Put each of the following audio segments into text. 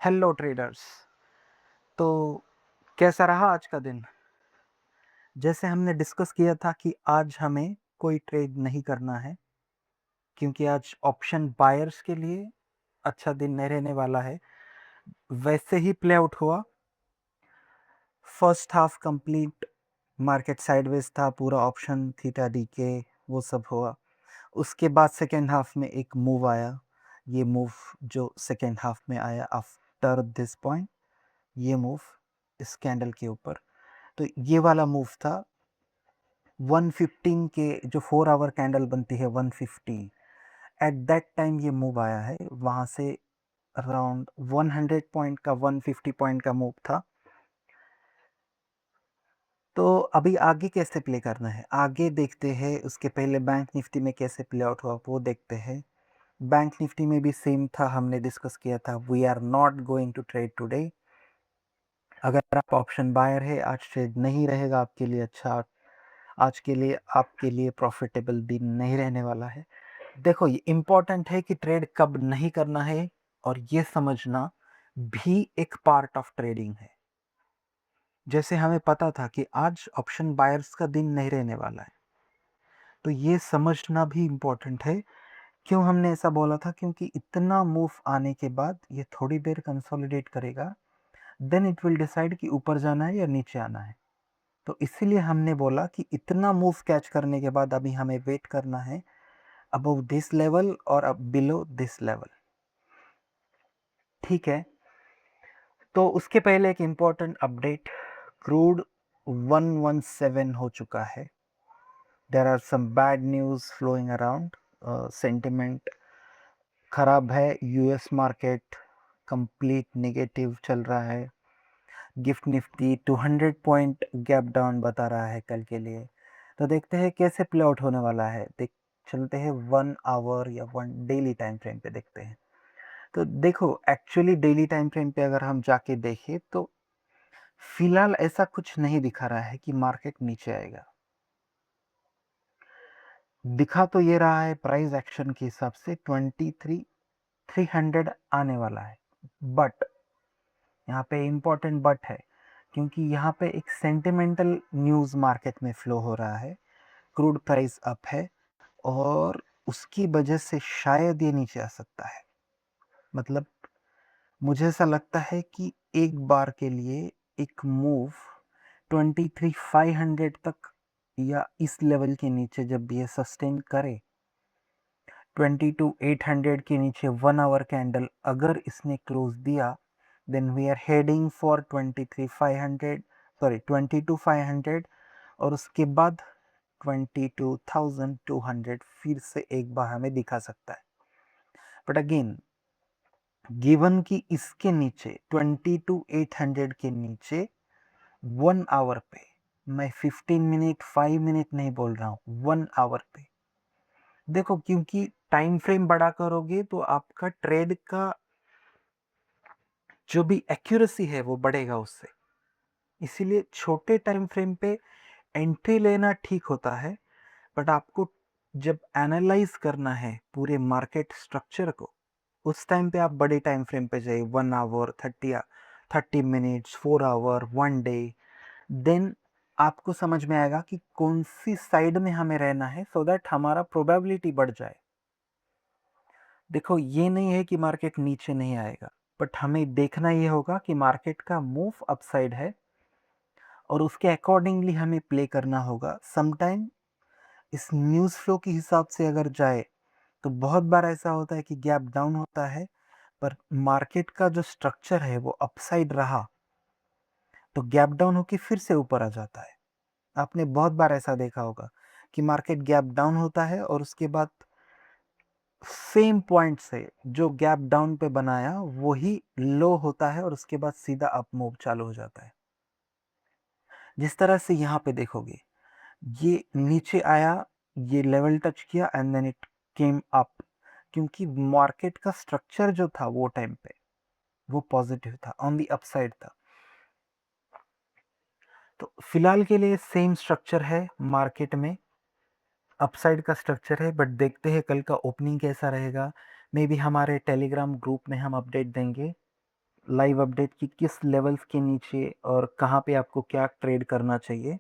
Hello traders. तो कैसा रहा आज का दिन? जैसे हमने डिस्कस किया था कि आज हमें कोई ट्रेड नहीं करना है क्योंकि आज ऑप्शन बायर्स के लिए अच्छा दिन नहीं रहने वाला है। वैसे ही प्ले आउट हुआ। First half complete market sideways था, पूरा ऑप्शन थीटा डी के वो सब हुआ। उसके बाद सेकेंड हाफ में एक मूव आया। ये मूव जो सेकेंड हाफ में आया आफ्टर दिस पॉइंट, ये मूव इस कैंडल के ऊपर, तो ये वाला मूव था 115 के, जो 4 आवर कैंडल बनती है 115, एट दैट टाइम ये मूव आया है। वहाँ से अराउंड 100 पॉइंट का 150 पॉइंट का मूव था। तो अभी आगे कैसे प्ले करना है आगे देखते हैं। उसके पहले बैंक निफ्टी में कैसे प्ले आउट हुआ वो देखते हैं। बैंक निफ्टी में भी सेम था, हमने डिस्कस किया था we are not going to trade today. अगर आप ऑप्शन बायर है, आज ट्रेड नहीं रहेगा आपके लिए अच्छा। आज के लिए आपके लिए प्रॉफिटेबल दिन नहीं रहने वाला है। देखो, ये इम्पॉर्टेंट है कि ट्रेड कब नहीं करना है, और ये समझना भी एक पार्ट ऑफ ट्रेडिंग है। जैसे हमें पता था कि आज ऑप्शन बायर्स का दिन नहीं रहने वाला है, तो ये समझना भी इम्पोर्टेंट है। क्यों हमने ऐसा बोला था? क्योंकि इतना मूव आने के बाद ये थोड़ी देर कंसोलिडेट करेगा, देन इट विल डिसाइड कि ऊपर जाना है या नीचे आना है। तो इसीलिए हमने बोला कि इतना मूव कैच करने के बाद अभी हमें वेट करना है अबव दिस लेवल और अब बिलो दिस लेवल। ठीक है, तो उसके पहले एक इम्पॉर्टेंट अपडेट, क्रूड 117 हो चुका है। There are some bad news flowing around, sentiment खराब है। यूएस मार्केट कंप्लीट नेगेटिव चल रहा है। Gift Nifty 200 point gap down बता रहा है कल के लिए। तो देखते हैं कैसे प्ले आउट होने वाला है। देख चलते हैं 1 आवर या 1 डेली टाइम फ्रेम पे देखते हैं। तो देखो, एक्चुअली डेली टाइम फ्रेम पे अगर हम जाके देखें तो फिलहाल ऐसा कुछ नहीं दिखा रहा है कि मार्केट नीचे आएगा। दिखा तो ये रहा है प्राइस एक्शन के हिसाब से 23,300 आने वाला है। बट यहाँ पे इम्पोर्टेंट बट है, क्योंकि यहाँ पे एक सेंटिमेंटल न्यूज़ मार्केट में फ्लो हो रहा है। क्रूड प्राइस अप है और उसकी वजह से शायद ये नीचे आ सकता है। मतलब मुझे ऐसा लगता है कि एक बार के लिए एक मूव 23,500 तक या इस लेवल के नीचे जब ये सस्टेन करे, 22,800 के नीचे 1 आवर कैंडल अगर इसने क्लोज दिया, then we are heading for 23,500, sorry 22,500, और उसके बाद 22,200 फिर से एक बार हमें दिखा सकता है। बट अगेन, गिवन कि इसके नीचे 22,800 के नीचे 1 आवर पे, मैं 15 मिनट 5 मिनट नहीं बोल रहा हूँ, 1 आवर पे देखो, क्योंकि टाइम फ्रेम बड़ा करोगे तो आपका ट्रेड का जो भी एक्यूरेसी है वो बढ़ेगा उससे। इसीलिए छोटे टाइम फ्रेम पे एंट्री लेना ठीक होता है, बट आपको जब एनालाइज करना है पूरे मार्केट स्ट्रक्चर को, उस टाइम पे आप बड़े टाइम फ्रेम पे जाइए, 1 hour, 30 minutes, 4 hour, 1 day. Then आपको समझ में आएगा कि कौन सी साइड में हमें रहना है, सो दैट हमारा प्रोबेबिलिटी बढ़ जाए। देखो, ये नहीं है कि मार्केट नीचे नहीं आएगा, बट हमें देखना ये होगा कि मार्केट का मूव अपसाइड है, और उसके अकॉर्डिंगली हमें प्ले करना होगा। समटाइम इस न्यूज़ फ्लो के हिसाब से अगर जाए तो बहुत बार ऐसा होता है कि गैप डाउन होता है, पर मार्केट का जो स्ट्रक्चर है वो अपसाइड रहा तो गैप डाउन होके फिर से ऊपर आ जाता है। आपने बहुत बार ऐसा देखा होगा कि मार्केट गैप डाउन होता है और उसके बाद सेम पॉइंट से जो गैप डाउन पे बनाया वही लो होता है, और उसके बाद सीधा अप मूव चालू हो जाता है। जिस तरह से यहाँ पे देखोगे, ये नीचे आया, ये लेवल टच किया and then it came up, क्योंकि मार्केट का स्ट्रक्चर जो था वो टाइम पे वो पॉजिटिव था, ऑन दी अपसाइड था। तो फिलहाल के लिए सेम स्ट्रक्चर है मार्केट में, अपसाइड का स्ट्रक्चर है। बट देखते हैं कल का ओपनिंग कैसा रहेगा। मे बी हमारे टेलीग्राम ग्रुप में हम अपडेट देंगे लाइव अपडेट कि किस लेवल्स के नीचे और कहाँ पे आपको क्या ट्रेड करना चाहिए।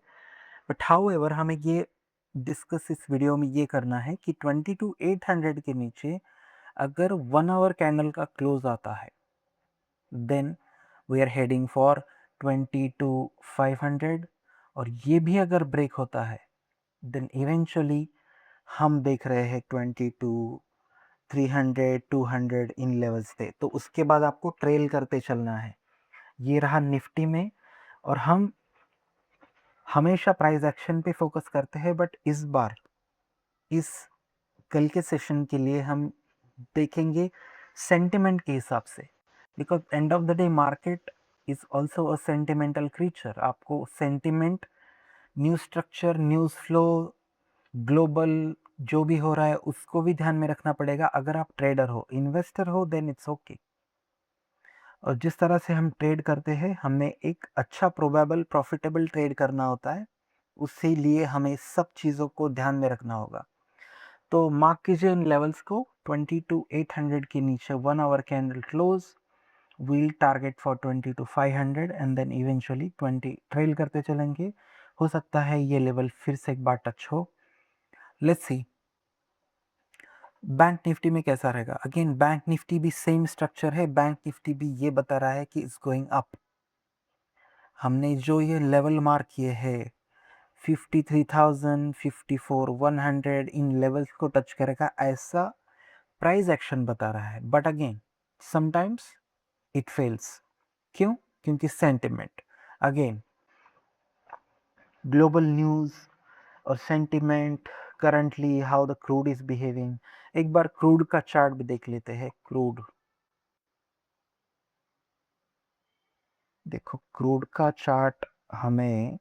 बट हाउएवर हमें ये डिस्कस इस वीडियो में ये करना है कि 22,800 के नीचे अगर 1 आवर कैंडल का क्लोज आता है then we are heading for 22,500, और ये भी अगर ब्रेक होता है देन इवेंचुअली हम देख रहे हैं 22,300 200 इन लेवल्स पे। तो उसके बाद आपको ट्रेल करते चलना है। ये रहा निफ्टी में, और हम हमेशा प्राइस एक्शन पे फोकस करते हैं, बट इस बार इस कल के सेशन के लिए हम देखेंगे सेंटिमेंट के हिसाब से, because end of the day market is also a sentimental creature. आपको sentiment, news structure, news flow, global जो भी हो रहा है उसको भी ध्यान में रखना पड़ेगा। अगर आप ट्रेडर हो, इन्वेस्टर हो, देन इट्स ओके। और जिस तरह से हम ट्रेड करते हैं, हमें एक अच्छा प्रोबेबल प्रॉफिटेबल ट्रेड करना होता है, उसके लिए हमें सब चीज़ों को ध्यान में रखना होगा। तो मार्क कीजिए उन लेवल्स को। 22,800 के नीचे 1 hour candle close, we'll target for 22,500 and then eventually 20 trail करते चलेंगे। हो सकता है ये लेवल फिर से एक बार टच हो। लेट्स सी बैंक निफ्टी में कैसा रहेगा। अगेन बैंक निफ्टी भी सेम स्ट्रक्चर है। बैंक निफ्टी भी ये बता रहा है कि इट्स गोइंग अप। हमने जो ये लेवल मार्क किए हैं 53,000, 54,100 इन लेवल्स को टच करेगा, ऐसा प्राइस एक्शन बता रहा है। But again sometimes it fails. क्यों? क्योंकि सेंटिमेंट, अगेन ग्लोबल न्यूज़ और sentiment, currently how the crude is behaving. एक बार क्रूड का चार्ट भी देख लेते हैं। क्रूड देखो, क्रूड का चार्ट हमें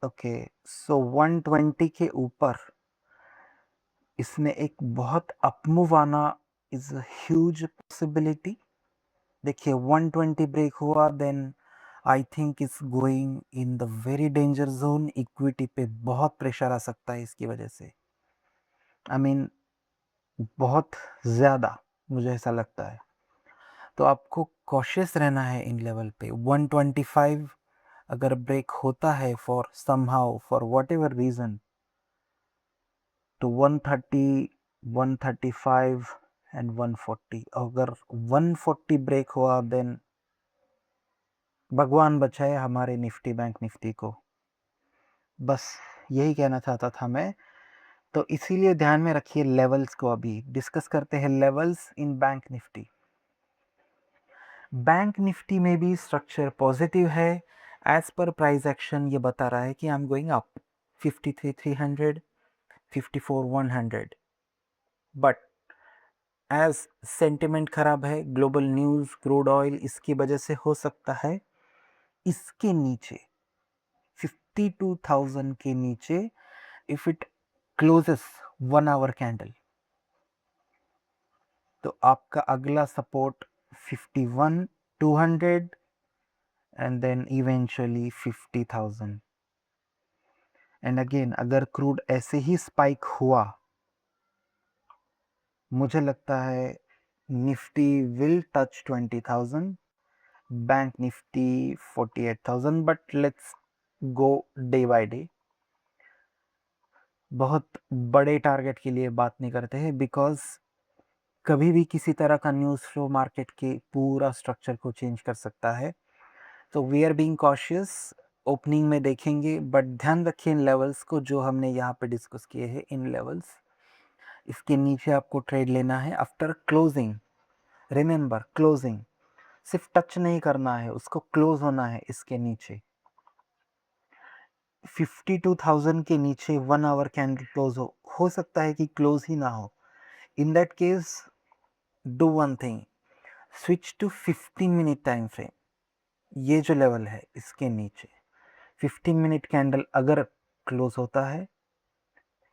ओके, सो 120 के ऊपर इसमें एक बहुत अपमूव आना इज ह्यूज पॉसिबिलिटी। देखिए 120 ब्रेक हुआ, then I think it's going in the very danger zone. Equity पे बहुत प्रेशर आ सकता है इसकी वजह से। आई मीन बहुत ज़्यादा, मुझे ऐसा लगता है। तो आपको कॉशियस रहना है इन लेवल पे। 125 अगर ब्रेक होता है for somehow, for what ever reason, तो 130, 135 एंड 140। अगर 140 ब्रेक हुआ देन भगवान बचाए हमारे निफ्टी बैंक निफ्टी को। बस यही कहना चाहता था मैं। तो इसीलिए ध्यान में रखिए लेवल्स को। अभी डिस्कस करते हैं levels in bank Nifty. Bank Nifty में भी स्ट्रक्चर पॉजिटिव है। एज पर प्राइस एक्शन ये बता रहा है कि I am going up 53,300, 54,100। But as sentiment खराब है, ग्लोबल न्यूज़, क्रूड ऑयल, इसकी वजह से हो सकता है इसके नीचे 52,000 के नीचे if it closes 1 hour candle, तो आपका अगला support 51,200 and then eventually 50,000। And again अगर क्रूड ऐसे ही स्पाइक हुआ, मुझे लगता है Nifty will touch 20,000, bank Nifty 48,000। But let's go day by day. बहुत बड़े टारगेट के लिए बात नहीं करते हैं, बिकॉज कभी भी किसी तरह का न्यूज़ फ्लो मार्केट के पूरा स्ट्रक्चर को चेंज कर सकता है। तो we are being cautious. Opening में देखेंगे, बट ध्यान रखिए इन लेवल्स को जो हमने यहाँ पे डिस्कस किए हैं। इन लेवल्स, इसके नीचे आपको ट्रेड लेना है आफ्टर क्लोजिंग। रिमेंबर, क्लोजिंग सिर्फ टच नहीं करना है, उसको क्लोज होना है। इसके नीचे 52,000 के नीचे 1 आवर कैंडल क्लोज हो सकता है कि क्लोज ही ना हो। In that case do one thing, switch to 15 minute time frame. ये जो लेवल है इसके नीचे 15 मिनट कैंडल अगर क्लोज होता है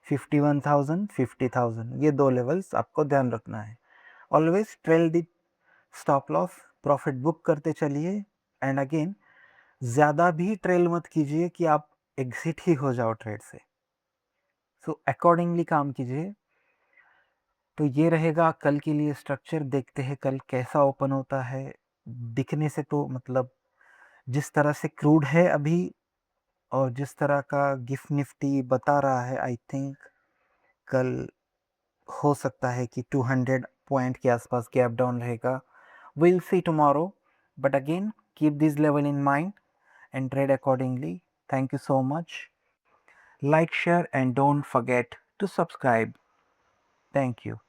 51,000, 50,000, ये दो लेवल्स आपको ध्यान रखना है। ऑलवेज 12 दी स्टॉप लॉस, प्रॉफिट बुक करते चलिए। एंड अगेन ज़्यादा भी ट्रेल मत कीजिए कि आप एग्जिट ही हो जाओ ट्रेड से। सो अकॉर्डिंगली काम कीजिए। तो ये रहेगा कल के लिए स्ट्रक्चर। देखते हैं कल कैसा ओपन होता है। दिखने से तो मतलब जिस तरह से क्रूड है अभी और जिस तरह का गिफ्ट निफ्टी बता रहा है, आई थिंक कल हो सकता है कि 200 पॉइंट के आसपास गैप डाउन रहेगा। Will see tomorrow, but again keep this level in mind and trade accordingly. Thank you so much. Like, share, and don't forget to subscribe. Thank you.